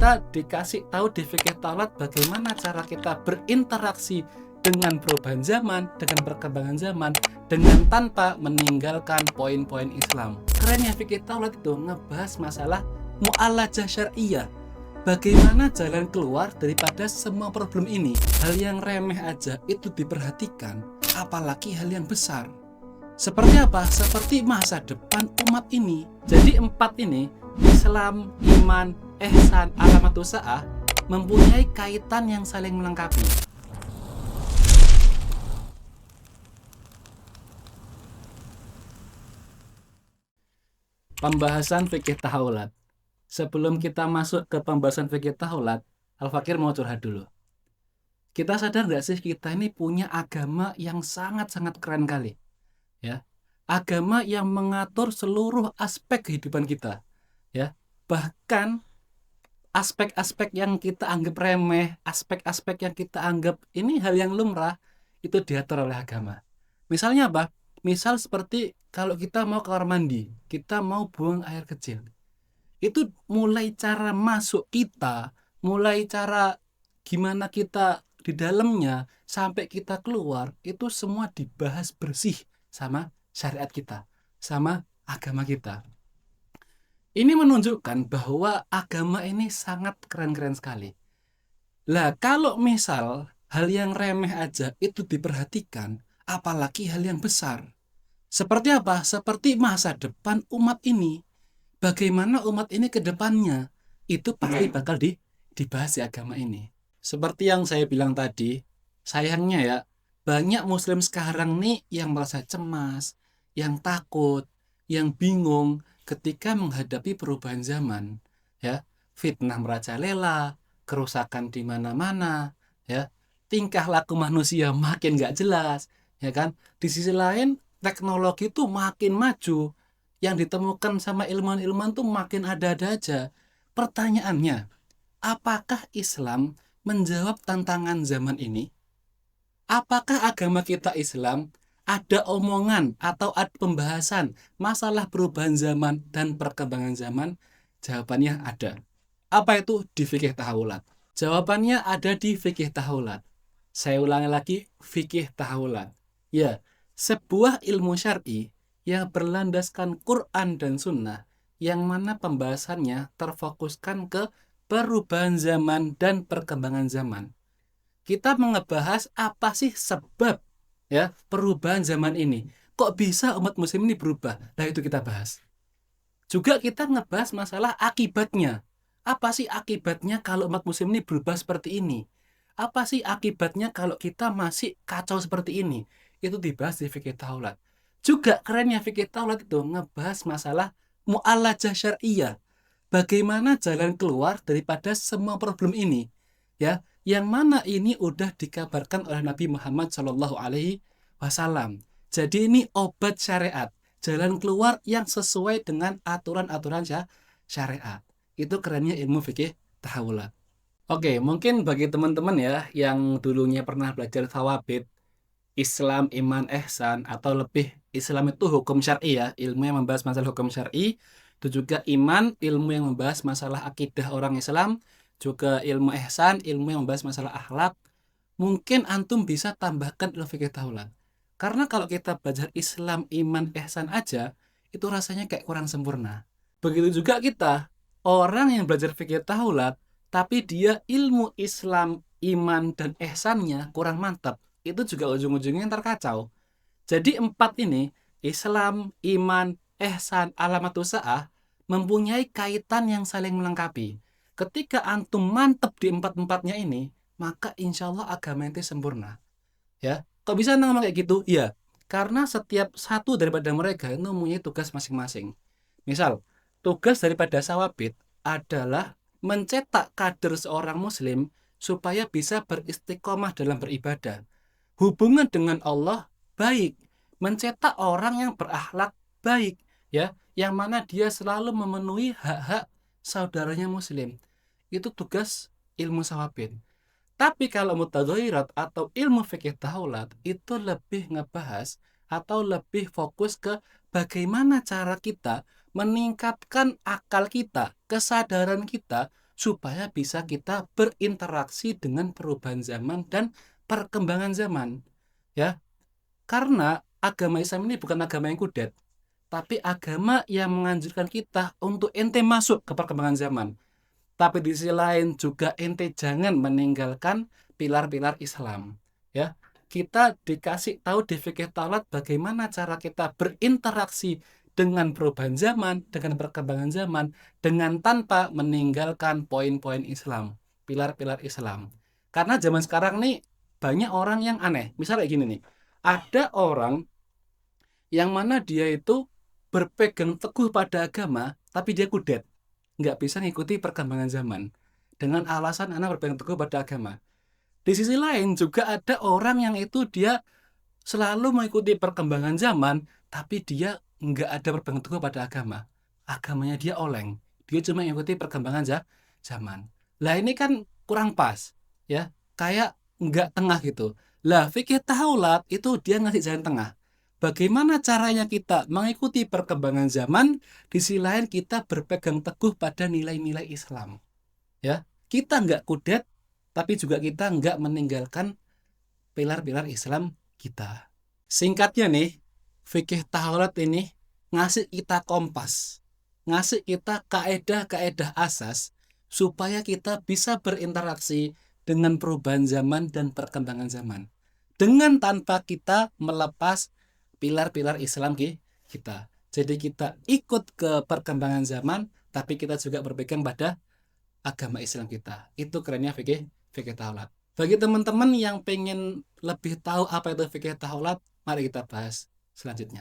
kita dikasih tahu di fikih taulat bagaimana cara kita berinteraksi dengan perubahan zaman, dengan perkembangan zaman, dengan tanpa meninggalkan poin-poin Islam. Kerennya fikih taulat itu ngebahas masalah mu'alajah syar'iyah. Bagaimana jalan keluar daripada semua problem ini. Hal yang remeh aja itu diperhatikan, apalagi hal yang besar. Seperti apa? Seperti masa depan umat ini. Jadi 4 ini, Islam, iman, ihsan, alamat usaha, mempunyai kaitan yang saling melengkapi. Pembahasan fikih tahawulat. Sebelum kita masuk ke pembahasan fikih tahawulat, Al-Fakir mau curhat dulu. Kita sadar nggak sih kita ini punya agama yang sangat-sangat keren kali, ya? Agama yang mengatur seluruh aspek kehidupan kita, ya. Bahkan aspek-aspek yang kita anggap remeh, aspek-aspek yang kita anggap ini hal yang lumrah, itu diatur oleh agama. Misalnya apa? Misal seperti kalau kita mau ke kamar mandi, kita mau buang air kecil. Itu mulai cara masuk kita, mulai cara gimana kita di dalamnya, sampai kita keluar, itu semua dibahas bersih sama syariat kita, sama agama kita. Ini menunjukkan bahwa agama ini sangat keren-keren sekali. Lah, kalau misal hal yang remeh aja itu diperhatikan, apalagi hal yang besar. Seperti apa? Seperti masa depan umat ini. Bagaimana umat ini ke depannya, itu pasti bakal dibahas di agama ini. Seperti yang saya bilang tadi, sayangnya ya, banyak muslim sekarang nih yang merasa cemas, yang takut, yang bingung ketika menghadapi perubahan zaman, ya. Fitnah merajalela, kerusakan di mana-mana, ya. Tingkah laku manusia makin gak jelas, ya kan? Di sisi lain, teknologi itu makin maju, yang ditemukan sama ilmuwan-ilmuwan tuh makin ada-ada aja. Pertanyaannya, apakah Islam menjawab tantangan zaman ini? Apakah agama kita Islam ada omongan atau ada pembahasan masalah perubahan zaman dan perkembangan zaman? Jawabannya ada. Apa itu di fikih tahawulat? Jawabannya ada di fikih tahawulat. Saya ulangi lagi, fikih tahawulat. Ya, sebuah ilmu syar'i yang berlandaskan Quran dan Sunnah, yang mana pembahasannya terfokuskan ke perubahan zaman dan perkembangan zaman. Kita mengebahas apa sih sebab, ya, perubahan zaman ini. Kok bisa umat muslim ini berubah? Nah, itu kita bahas. Juga kita ngebahas masalah akibatnya. Apa sih akibatnya kalau umat muslim ini berubah seperti ini? Apa sih akibatnya kalau kita masih kacau seperti ini? Itu dibahas di fikih tahawulat. Juga kerennya fikih taulat itu ngebahas masalah mu'alajah syar'iyah. Bagaimana jalan keluar daripada semua problem ini, ya? Yang mana ini udah dikabarkan oleh Nabi Muhammad SAW. Jadi ini obat syariat, jalan keluar yang sesuai dengan aturan-aturan syariat. Itu kerennya ilmu fikih tahawulat. Oke, mungkin bagi teman-teman ya yang dulunya pernah belajar thawabit, Islam, iman, ihsan, atau lebih Islam itu hukum syar'i ya, ilmu yang membahas masalah hukum syar'i. Itu juga iman, ilmu yang membahas masalah akidah orang Islam. Juga ilmu ihsan, ilmu yang membahas masalah akhlak. Mungkin antum bisa tambahkan ilmu fikih tahawulat. Karena kalau kita belajar Islam, iman, ihsan aja, itu rasanya kayak kurang sempurna. Begitu juga kita, orang yang belajar fikih tahawulat, tapi dia ilmu Islam, iman, dan ihsannya kurang mantap, itu juga ujung-ujungnya ntar kacau. Jadi 4 ini, Islam, iman, ihsan, alamat usaha, mempunyai kaitan yang saling melengkapi. Ketika antum mantep di 4-4-nya ini, maka insya Allah agama itu sempurna. Ya, kok bisa ngomong kayak gitu? Ya, karena setiap satu daripada mereka itu mempunyai tugas masing-masing. Misal, tugas daripada sawabit adalah mencetak kader seorang muslim supaya bisa beristiqomah dalam beribadah. Hubungan dengan Allah baik, mencetak orang yang berakhlak baik, ya, yang mana dia selalu memenuhi hak-hak saudaranya muslim. Itu tugas ilmu sawabit. Tapi kalau mutadhairat atau ilmu fikih tahawulat itu lebih ngebahas atau lebih fokus ke bagaimana cara kita meningkatkan akal kita, kesadaran kita supaya bisa kita berinteraksi dengan perubahan zaman dan perkembangan zaman. Ya, karena agama Islam ini bukan agama yang kudet, tapi agama yang menganjurkan kita untuk ente masuk ke perkembangan zaman. Tapi di sisi lain juga ente jangan meninggalkan pilar-pilar Islam. Ya, kita dikasih tahu di fikih taulat bagaimana cara kita berinteraksi dengan perubahan zaman, dengan perkembangan zaman, dengan tanpa meninggalkan poin-poin Islam, pilar-pilar Islam. Karena zaman sekarang nih banyak orang yang aneh. Misalnya gini nih, ada orang yang mana dia itu berpegang teguh pada agama, tapi dia kudet, nggak bisa ngikuti perkembangan zaman dengan alasan anak berpegang teguh pada agama. Di sisi lain juga ada orang yang itu dia selalu mengikuti perkembangan zaman, tapi dia nggak ada berpegang teguh pada agama. Agamanya dia oleng, dia cuma mengikuti perkembangan zaman. Lah ini kan kurang pas, ya, kayak nggak tengah gitu. Lah fikih taulat itu dia ngasih jalan tengah. Bagaimana caranya kita mengikuti perkembangan zaman, di sisi lain kita berpegang teguh pada nilai-nilai Islam. Ya, kita nggak kudet, tapi juga kita nggak meninggalkan pilar-pilar Islam kita. Singkatnya nih, fikih taulat ini ngasih kita kompas, ngasih kita kaedah-kaedah asas supaya kita bisa berinteraksi dengan perubahan zaman dan perkembangan zaman. Dengan tanpa kita melepas pilar-pilar Islam kita. Jadi kita ikut ke perkembangan zaman, tapi kita juga berpegang pada agama Islam kita. Itu kerennya fikih fikih taulat. Bagi teman-teman yang pengen lebih tahu apa itu fikih taulat, mari kita bahas selanjutnya.